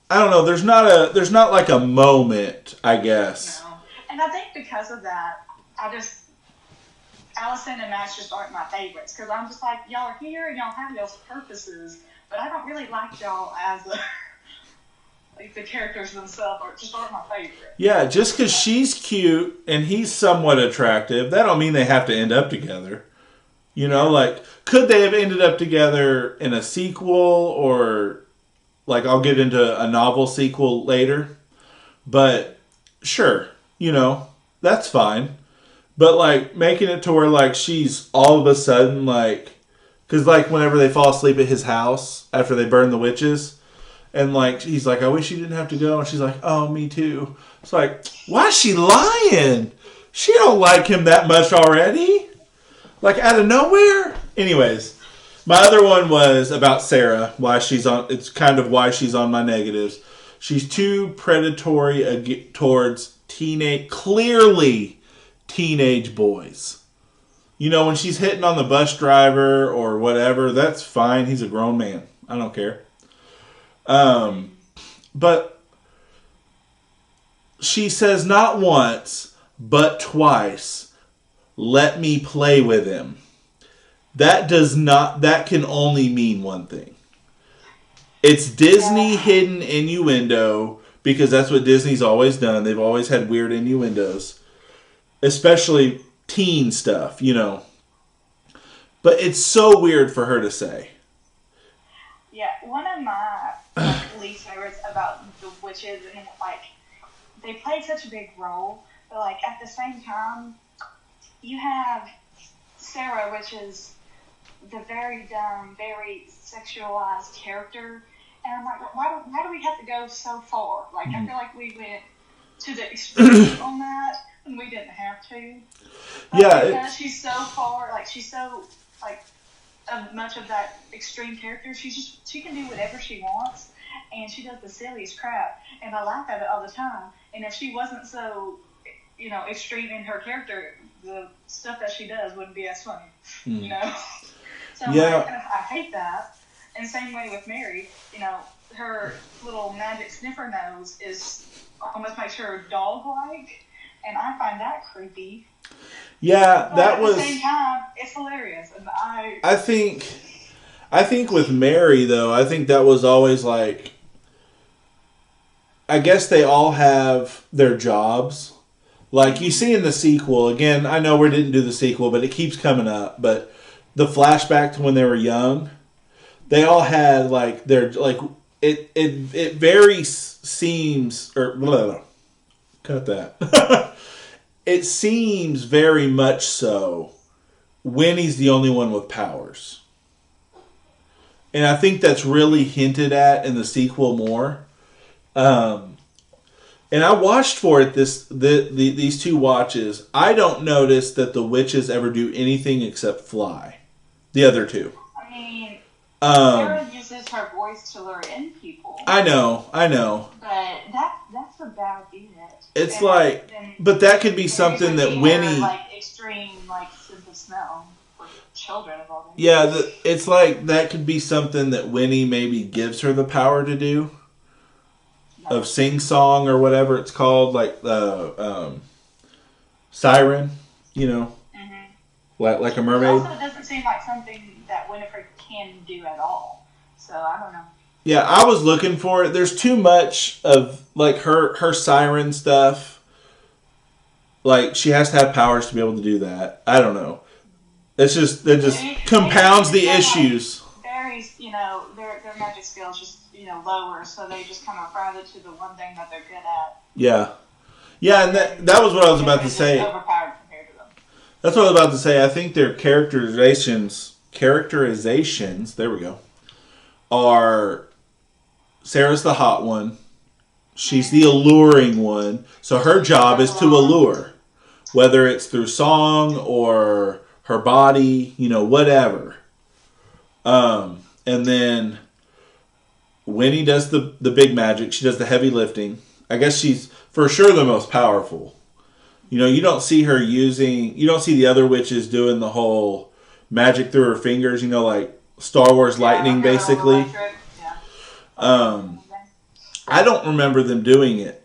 I don't know. There's not like a moment, I guess. No. And I think because of that, Allison and Max just aren't my favorites. Because I'm just like, y'all are here and y'all have y'all's purposes, but I don't really like y'all as like the characters themselves aren't my favorite. Yeah, just because she's cute and he's somewhat attractive, that don't mean they have to end up together. You know, like, could they have ended up together in a sequel, or, like, I'll get into a novel sequel later. But, sure, you know, that's fine. But, like, making it to where, like, she's all of a sudden, like, because, like, whenever they fall asleep at his house after they burn the witches, and, like, he's like, I wish you didn't have to go. And she's like, oh, me too. It's like, why is she lying? She don't like him that much already. Like, out of nowhere? Anyways, my other one was about Sarah. It's kind of why she's on my negatives. She's too predatory towards clearly teenage boys. You know, when she's hitting on the bus driver or whatever, that's fine. He's a grown man. I don't care. But she says not once, but twice, let me play with him. That can only mean one thing. It's Disney hidden innuendo, because that's what Disney's always done. They've always had weird innuendos, especially teen stuff, you know. But it's so weird for her to say. Yeah, one of my least favorites about the witches, and like, they played such a big role, but like at the same time, you have Sarah, which is the very dumb, very sexualized character, and I'm like, why do we have to go so far? Like, I feel like we went to the extreme on that, and we didn't have to. Yeah, because she's so far, like, she's so like much of that extreme character. She can do whatever she wants, and she does the silliest crap, and I laugh at it all the time. And if she wasn't so, you know, extreme in her character, the stuff that she does wouldn't be as funny, you know. So yeah. like, I hate that. And same way with Mary, you know, her little magic sniffer nose almost makes her dog-like, and I find that creepy. Yeah, but that at was. At the same time, it's hilarious, and I think with Mary though, I think that was always like. I guess they all have their jobs. Like you see in the sequel, again, I know we didn't do the sequel, but it keeps coming up. But the flashback to when they were young, they all had like their like it very seems or blah, blah, cut that. It seems very much so Winnie's the only one with powers. And I think that's really hinted at in the sequel more. And I watched for it these two watches. I don't notice that the witches ever do anything except fly. The other two. I mean, Sarah uses her voice to lure in people. I know. But that's about it. It's like, but that could be something that Winnie. Like extreme, like sense of smell for children of all things. Yeah, it's like that could be something that Winnie maybe gives her the power to do. Of sing song or whatever it's called, like siren, you know, like a mermaid. Also, it doesn't seem like something that Winifred can do at all. So I don't know. Yeah, I was looking for it. There's too much of like her siren stuff. Like she has to have powers to be able to do that. I don't know. It just compounds the issues. Varies, you know, their magic skills just. You know, lower, so they just kind of rather to the one thing that they're good at. Yeah, and that was what I was about to say. Overpowered compared to them. That's what I was about to say. I think their characterizations. There we go. Are Sarah's the hot one. She's the alluring one. So her job is to allure, whether it's through song or her body, you know, whatever. And then. Winnie does the big magic. She does the heavy lifting. I guess she's for sure the most powerful. You know, you don't see her using... You don't see the other witches doing the whole magic through her fingers. You know, like Star Wars lightning, basically. I don't remember them doing it.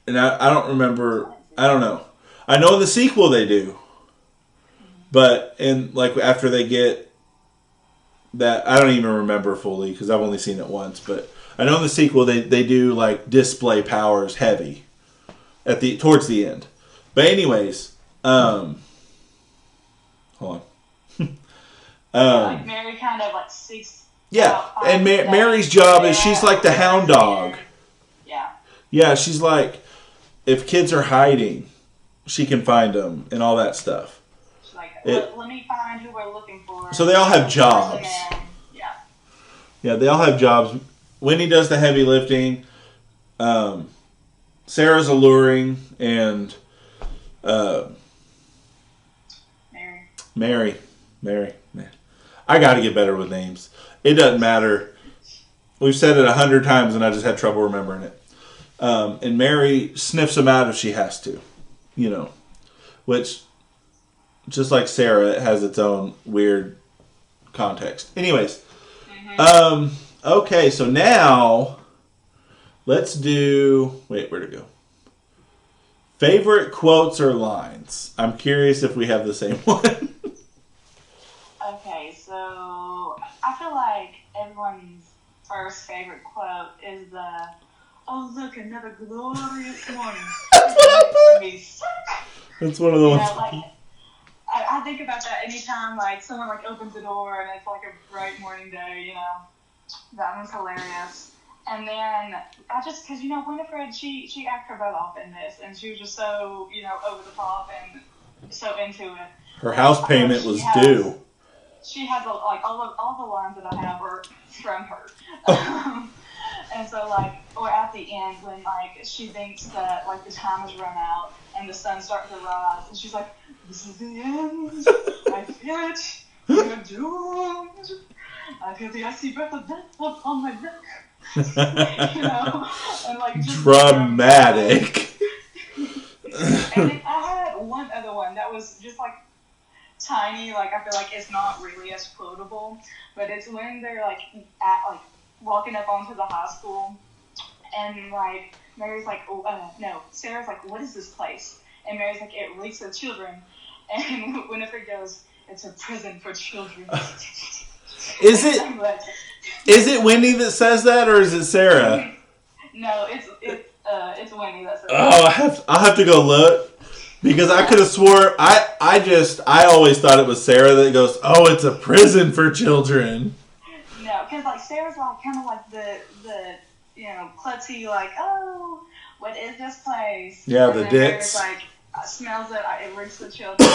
And I don't remember... I don't know. I know in the sequel they do. But after they get that... I don't even remember fully because I've only seen it once. But I know in the sequel they do like display powers heavy towards the end. But anyways, hold on. Mary kind of like seeks. Yeah, and Mary's job is she's like the hound dog. Yeah. Yeah, she's like, if kids are hiding, she can find them and all that stuff. She's like, let me find who we're looking for. So they all have jobs. Yeah. Yeah, they all have jobs. Winnie does the heavy lifting. Sarah's alluring, and Mary. I got to get better with names. It doesn't matter. We've said it 100 times, and I just had trouble remembering it. And Mary sniffs them out if she has to, you know. Which, just like Sarah, it has its own weird context. Anyways, okay, so now let's do. Wait, where'd it go? Favorite quotes or lines. I'm curious if we have the same one. Okay, so I feel like everyone's first favorite quote is the, "Oh look, another glorious morning." That's one of the ones. Like, I think about that anytime like someone like opens the door and it's like a bright morning day. You know, that one's hilarious. And then because Winifred, she acted her butt off in this, and she was just so over the top and so into it. Her house payment was due. She has all the lines that I have are from her. And so or at the end when she thinks that the time has run out and the sun's starting to rise, and she's like, "This is the end. I feel it. We're doomed. I feel the icy breath of death upon my neck." And just dramatic. And then I had one other one that was just tiny. I feel like it's not really as quotable, but it's when they're walking up onto the high school, and Mary's like, Sarah's like, "What is this place?" And Mary's like, "It reeks of children." And Winifred goes, "It's a prison for children." Is it Wendy that says that, or is it Sarah? No, it's Wendy that says that. Oh, I'll have to go look. Because I could have swore, I always thought it was Sarah that goes, "Oh, it's a prison for children." No, because Sarah's kind of the klutzy, "Oh, what is this place?" Yeah, and the then dicks. Mary's smells it, it reeks the children.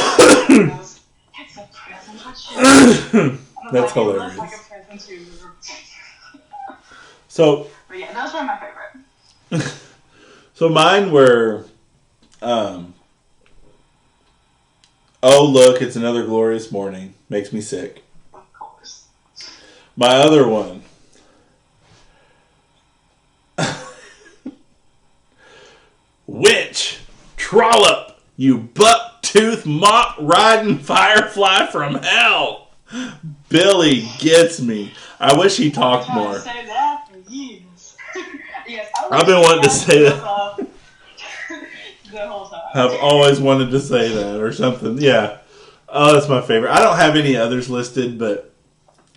And goes, "It's a prison for children." That's hilarious. It looks like a prison too. So, but yeah, those were my favorite. So mine were, "Oh, look, it's another glorious morning. Makes me sick." Of course. My other one. "Witch, trollop, you buck-tooth, mop-riding firefly from hell. Billy gets me." I wish he talked more. I've been wanting to say that for years. Yes, I've been wanting to say that. The whole time. I've always wanted to say that or something. Yeah. Oh, that's my favorite. I don't have any others listed, but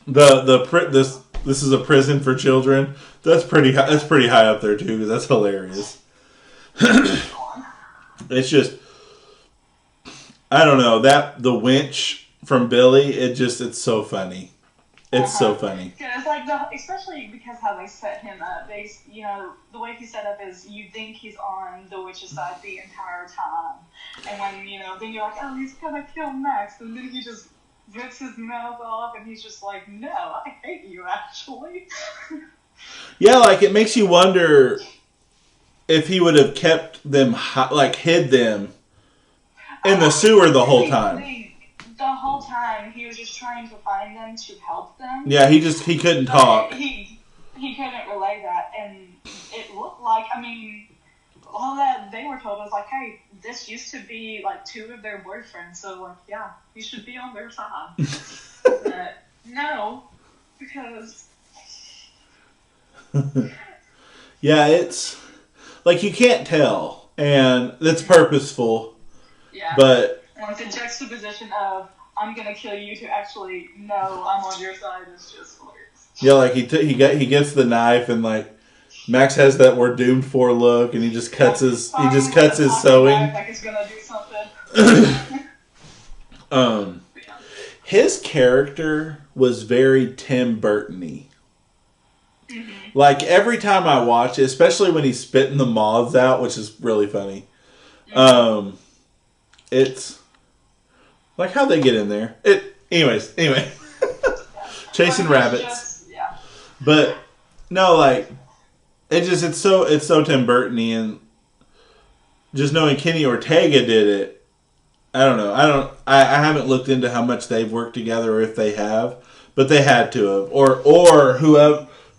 this is a prison for children. That's pretty high up there too, because that's hilarious. It's just, I don't know, the winch from Billy, it's so funny. It's so funny. Yeah, it's especially because how they set him up. The way he's set up is you think he's on the witch's side the entire time, and when then you're like, "Oh, he's gonna kill Max," and then he just rips his mouth off, and he's just like, "No, I hate you, actually." Yeah, it makes you wonder if he would have kept them, hid them in the sewer the whole time. The whole time he was just trying to find them to help them. Yeah, he couldn't talk. He he couldn't relay that, and it looked like, I mean, all that they were told was like, hey, this used to be like two of their boyfriends, so like, yeah, you should be on their side. But no, because yeah, it's like you can't tell, and it's purposeful. yeah, But like the juxtaposition of I'm gonna kill you to actually no, I'm on your side is just hilarious. yeah, like he gets the knife and like Max has that "we're doomed for" look, and he just cuts his sewing. Like it's gonna do something. His character was very Tim Burton-y. Mm-hmm. Like every time I watch it, especially when he's spitting the moths out, which is really funny. Mm-hmm. It's like how'd they get in there? Anyway. Chasing rabbits. Yeah. But no, like it's so Tim Burton-y, and just knowing Kenny Ortega did it, I don't know. I haven't looked into how much they've worked together or if they have, but they had to have, or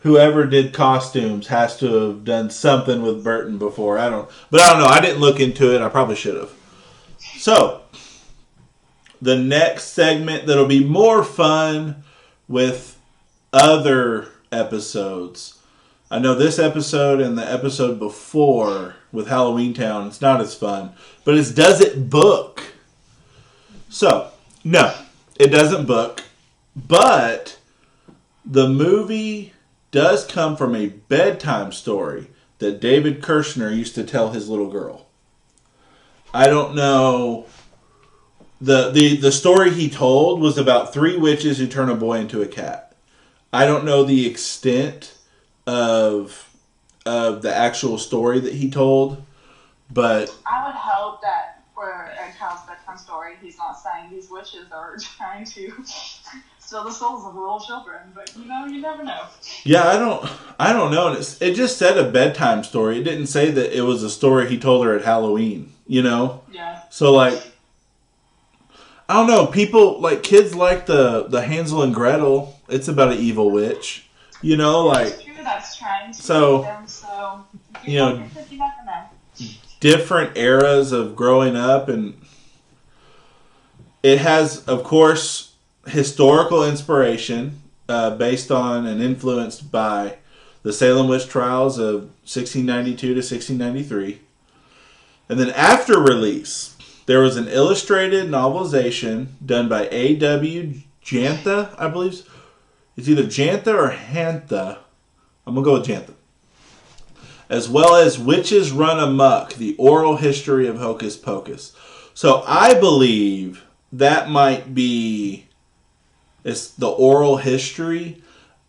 whoever did costumes has to have done something with Burton before. I don't know. I didn't look into it. I probably should have. So the next segment that'll be more fun with other episodes. I know this episode and the episode before with Halloween Town, it's not as fun. But it's Does It Book? So, no, it doesn't book. But the movie does come from a bedtime story that David Kirshner used to tell his little girl. I don't know. The story he told was about 3 witches who turn a boy into a cat. I don't know the extent of the actual story that he told, but I would hope that for a child's bedtime story, he's not saying these witches are trying to steal the souls of little children. But you never know. Yeah, I don't know. It just said a bedtime story. It didn't say that it was a story he told her at Halloween. Yeah. So like, I don't know. People like kids like the Hansel and Gretel. It's about an evil witch. Like. That's trying to so them, so different eras of growing up, and it has, of course, historical inspiration based on and influenced by the Salem witch trials of 1692 to 1693. And then after release, there was an illustrated novelization done by A.W. Jantha, I believe. It's either Jantha or Hantha. I'm going to go with Jantha. As well as Witches Run Amok, the oral history of Hocus Pocus. So I believe that might be it's the oral history.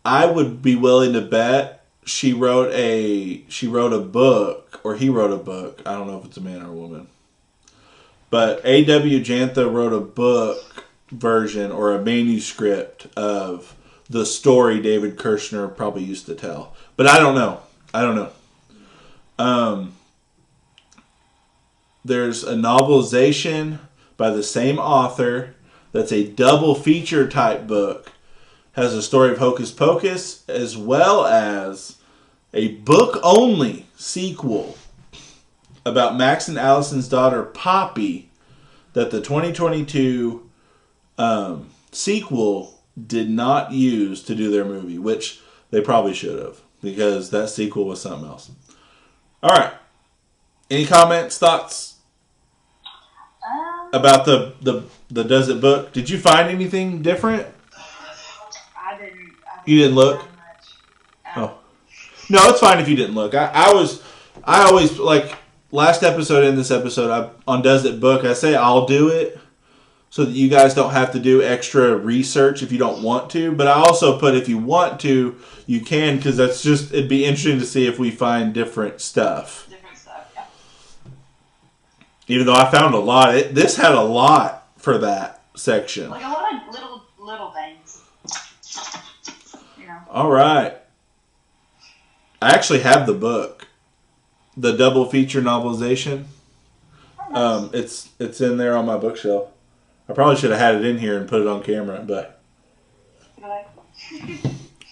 I would be willing to bet he wrote a book. I don't know if it's a man or a woman. But A.W. Jantha wrote a book version or a manuscript of the story David Kirshner probably used to tell. But I don't know. There's a novelization by the same author that's a double feature type book. Has a story of Hocus Pocus as well as a book only sequel about Max and Allison's daughter Poppy that the 2022 sequel did not use to do their movie, which they probably should have, because that sequel was something else. All right. Any comments, thoughts about the Does It book? Did you find anything different? I didn't. You didn't look? Oh. No, it's fine if you didn't look. I always, like, last episode and this episode, on Does It book, I say I'll do it, so that you guys don't have to do extra research if you don't want to. But I also put if you want to, you can, because it'd be interesting to see if we find different stuff. Yeah. Even though I found a lot. This had a lot for that section. Like a lot of little things. All right. I actually have the book. The double feature novelization. Oh, nice. It's in there on my bookshelf. I probably should have had it in here and put it on camera, but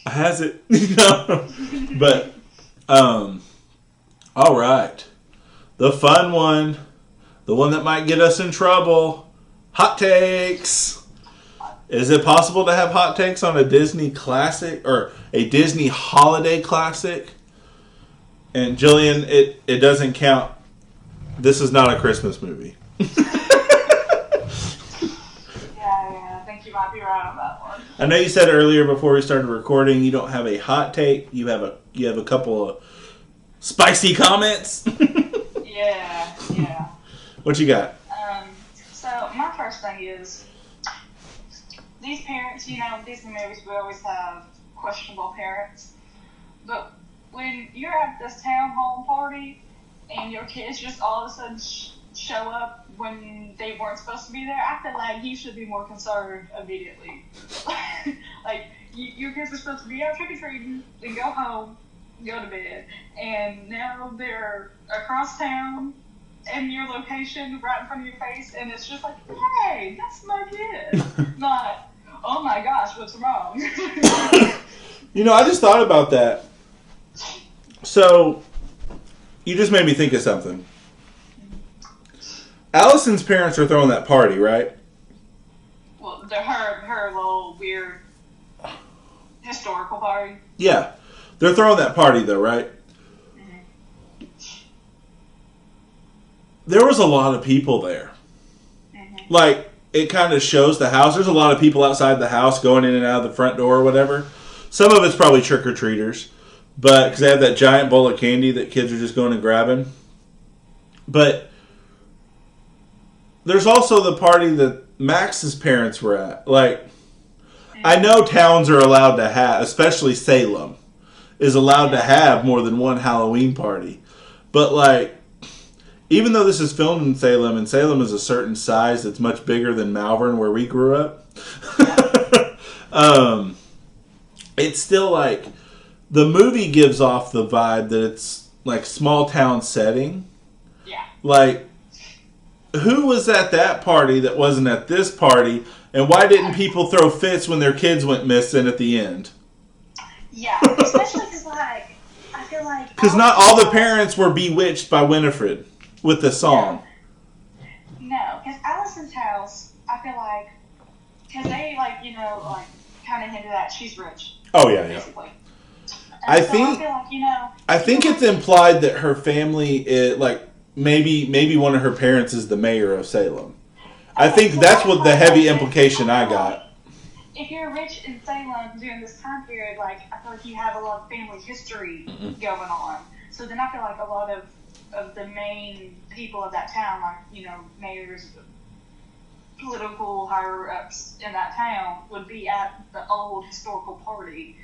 Has it? No. But, all right. The fun one. The one that might get us in trouble. Hot takes. Is it possible to have hot takes on a Disney classic or a Disney holiday classic? And Jillian, it doesn't count. This is not a Christmas movie. Yeah, I think you might be right on that one. I know you said earlier before we started recording you don't have a hot take. You have a couple of spicy comments. Yeah. What you got? So my first thing is these parents. Disney movies we always have questionable parents, but when you're at this town hall party and your kids just all of a sudden show up when they weren't supposed to be there, I feel like you should be more concerned immediately. Like, your kids are supposed to be out trick-or-treating, then go home, go to bed, and now they're across town in your location right in front of your face, and it's just like, hey, that's my kid. Not, oh my gosh, what's wrong? I just thought about that. So, you just made me think of something. Allison's parents are throwing that party, right? Well, her little weird historical party. Yeah. They're throwing that party, though, right? Mm-hmm. There was a lot of people there. Mm-hmm. Like, it kind of shows the house. There's a lot of people outside the house going in and out of the front door or whatever. Some of it's probably trick-or-treaters. But, because they have that giant bowl of candy that kids are just going and grabbing. But there's also the party that Max's parents were at. Like, I know towns are allowed to have, especially Salem, is allowed to have more than one Halloween party. But, like, even though this is filmed in Salem, and Salem is a certain size that's much bigger than Malvern, where we grew up, it's still, like, the movie gives off the vibe that it's, like, small town setting. Yeah. Like, who was at that party that wasn't at this party, and why didn't people throw fits when their kids went missing at the end? Yeah, especially because, like, I feel like... Because not all the parents were bewitched by Winifred with the song. No, because Allison's house, I feel like, because they, like, kind of hinted that she's rich. Oh, yeah. Basically. I so think I feel like, I think it's implied that her family is, like, maybe one of her parents is the mayor of Salem. I think that's what the heavy implication I got. If you're rich in Salem during this time period, like, I feel like you have a lot of family history going on. So then I feel like a lot of the main people of that town, like, mayors, political higher-ups in that town, would be at the old historical party.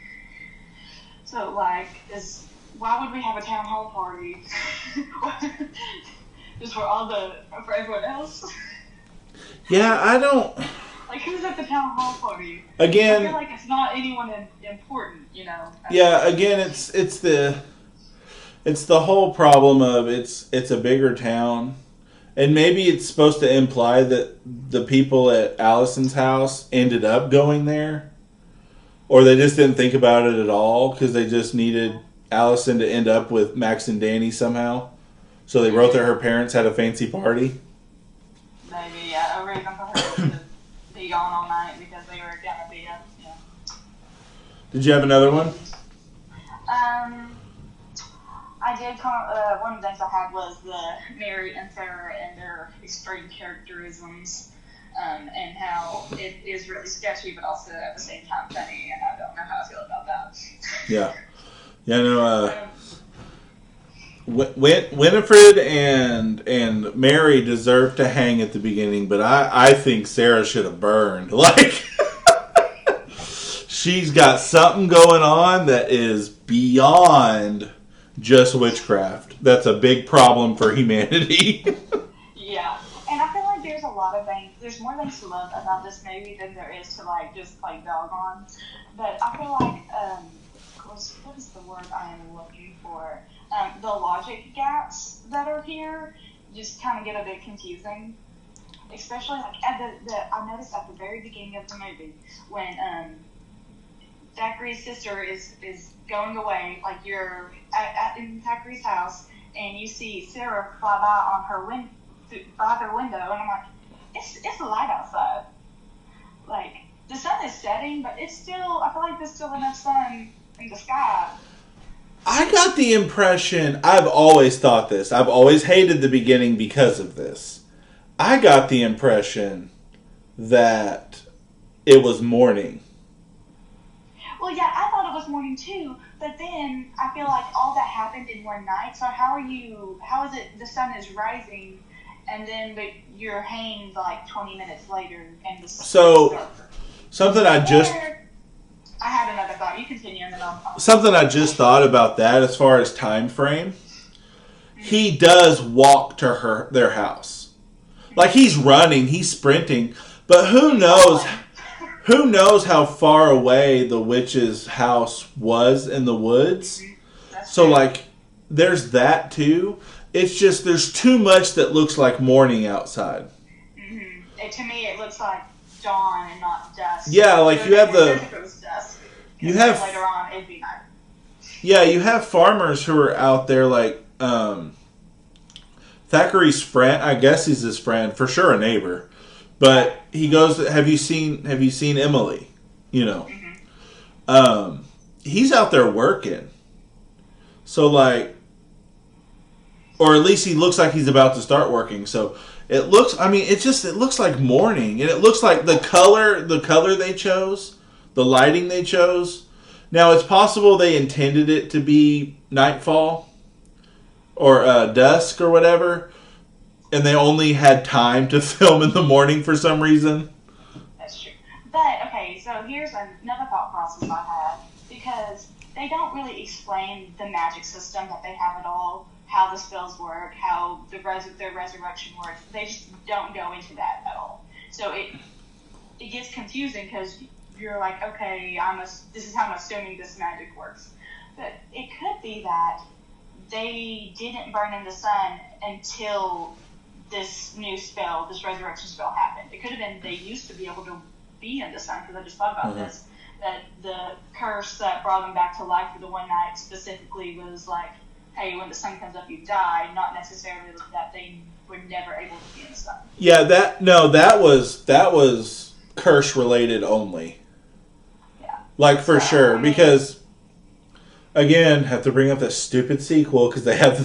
So, like, why would we have a town hall party? Just for everyone else? Yeah, I don't... Like, who's at the town hall party? Again... I feel like it's not anyone important, Yeah, again, it's the whole problem of it's a bigger town. And maybe it's supposed to imply that the people at Allison's house ended up going there. Or they just didn't think about it at all because they just needed Allison to end up with Max and Danny somehow. So they wrote that her parents had a fancy party. Maybe, yeah. Or even for her to be gone all night because they were going to be Did you have another one? I did one of the things I had was the Mary and Sarah and their extreme characterisms. And how it is really sketchy, but also at the same time funny, and I don't know how I feel about that. Yeah, no. Winifred and Mary deserve to hang at the beginning, but I think Sarah should have burned. Like, she's got something going on that is beyond just witchcraft. That's a big problem for humanity. Yeah. And I feel like there's a lot of things, there's more things to love about this movie than there is to, like, just, like, dog on. But I feel like, what is the word I am looking for? The logic gaps that are here just kind of get a bit confusing. Especially, like, I noticed at the very beginning of the movie when Thackeray's sister is going away. Like you're in Thackeray's house, and you see Sarah fly by on her by their window, and I'm like, it's light outside. Like the sun is setting, but it's still. I feel like there's still enough sun in the sky. I got the impression, I've always thought this. I've always hated the beginning because of this. I got the impression that it was morning. Well, yeah, I thought it was morning too, but then I feel like all that happened in one night. So how is it the sun is rising and then but you're hanged like 20 minutes later and the sun is darker? Something I had another thought. You continue and then I'll... Something I just thought about that as far as time frame. He does walk to their house. Like he's running, he's sprinting, but who knows how far away the witch's house was in the woods. So like there's that too. It's just there's too much that looks like morning outside. Mm-hmm. To me it looks like dawn and not dusk. Yeah, like you have later on it'd be night. Yeah, you have farmers who are out there like Thackeray's friend. I guess he's his friend, for sure a neighbor. But he goes, have you seen Emily? You know. Mm-hmm. He's out there working. So like, or at least he looks like he's about to start working. So it looks like morning, and it looks like the color they chose, the lighting they chose. Now it's possible they intended it to be nightfall or dusk or whatever, and they only had time to film in the morning for some reason. That's true. But okay, so here's another thought process I had, because they don't really explain the magic system that they have at all. How the spells work, how their resurrection works. They just don't go into that at all. So it gets confusing because you're like, okay, this is how I'm assuming this magic works. But it could be that they didn't burn in the sun until this new spell, this resurrection spell happened. It could have been they used to be able to be in the sun, because I just thought about this, that the curse that brought them back to life for the one night specifically was like, hey, when the sun comes up, you die, not necessarily that they were never able to be in the sun. Yeah, that was curse related only. Yeah. Like for sure, because again, have to bring up that stupid sequel because they have the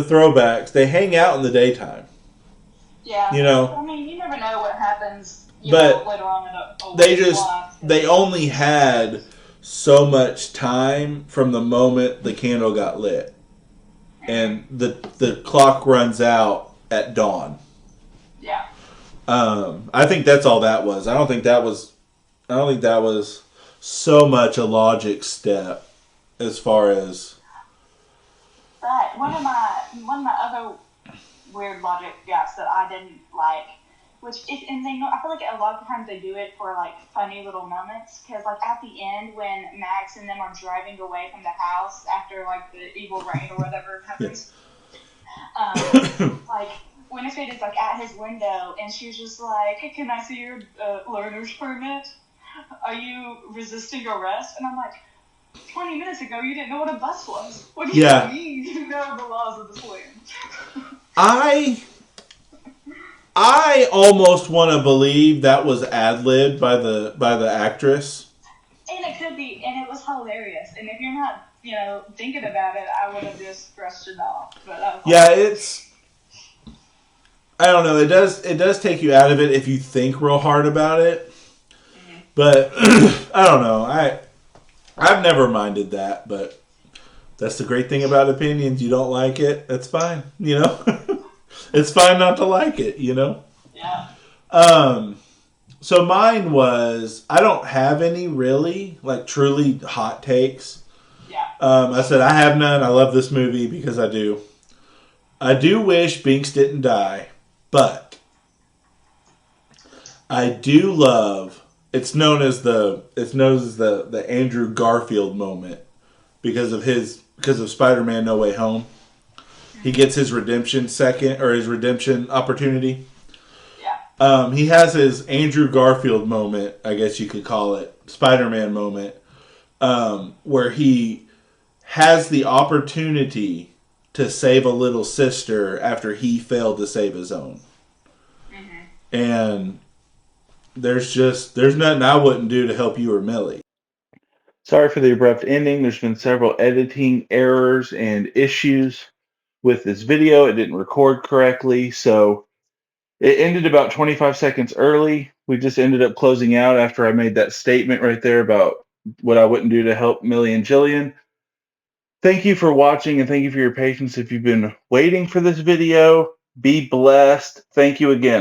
throwbacks. They hang out in the daytime. Yeah. You know. I mean, you never know what happens. But later on in they only had so much time from the moment the candle got lit, and the clock runs out at dawn. Yeah. I think that's all that was. I don't think that was so much a logic step as far as. But one of my other weird logic gaps that I didn't like, I feel like a lot of times they do it for like funny little moments, because like at the end when Max and them are driving away from the house after like the evil rain or whatever happens, like Winifred is like at his window and she's just like, hey, can I see your learner's permit? Are you resisting arrest? And I'm like, 20 minutes ago you didn't know what a bus was. What do you mean you know the laws of this land? I almost want to believe that was ad-libbed by the actress. And it could be, and it was hilarious. And if you're not, thinking about it, I would have just brushed it off. But I don't know. It does take you out of it if you think real hard about it. Mm-hmm. But I don't know. I've never minded that, but that's the great thing about opinions. You don't like it, that's fine. It's fine not to like it, Yeah. So mine was, I don't have any really, like, truly hot takes. Yeah. I said I have none. I love this movie because I do. I do wish Binks didn't die, but I do love, it's known as the Andrew Garfield moment because of Spider-Man No Way Home. He gets his redemption opportunity. Yeah. He has his Andrew Garfield moment, I guess you could call it, Spider-Man moment, where he has the opportunity to save a little sister after he failed to save his own. And there's nothing I wouldn't do to help you or Millie. Sorry for the abrupt ending. There's been several editing errors and issues with this video. It didn't record correctly, so it ended about 25 seconds early. We just ended up closing out after I made that statement right there about what I wouldn't do to help Millie and Jillian. Thank you for watching, and thank you for your patience if you've been waiting for this video. Be blessed. Thank you again.